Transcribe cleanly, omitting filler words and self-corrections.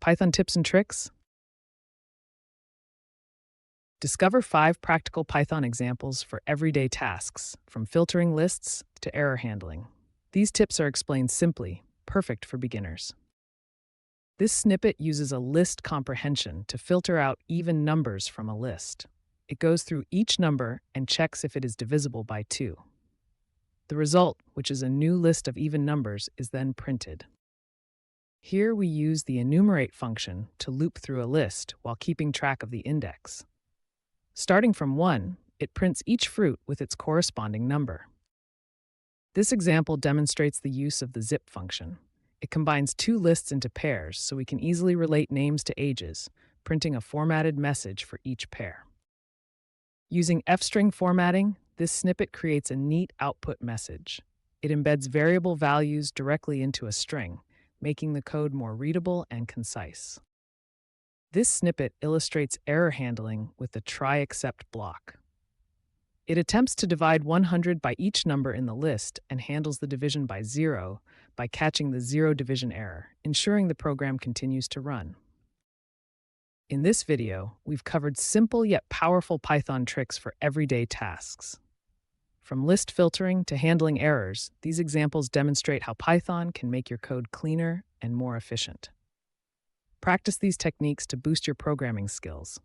Python tips and tricks? Discover 5 practical Python examples for everyday tasks, from filtering lists to error handling. These tips are explained simply, perfect for beginners. This snippet uses a list comprehension to filter out even numbers from a list. It goes through each number and checks if it is divisible by 2. The result, which is a new list of even numbers, is then printed. Here we use the enumerate function to loop through a list while keeping track of the index. Starting from 1, it prints each fruit with its corresponding number. This example demonstrates the use of the zip function. It combines 2 lists into pairs so we can easily relate names to ages, printing a formatted message for each pair. Using f-string formatting, this snippet creates a neat output message. It embeds variable values directly into a string, making the code more readable and concise. This snippet illustrates error handling with the try-except block. It attempts to divide 100 by each number in the list and handles the division by 0 by catching the 0 division error, ensuring the program continues to run. In this video, we've covered simple yet powerful Python tricks for everyday tasks. From list filtering to handling errors, these examples demonstrate how Python can make your code cleaner and more efficient. Practice these techniques to boost your programming skills.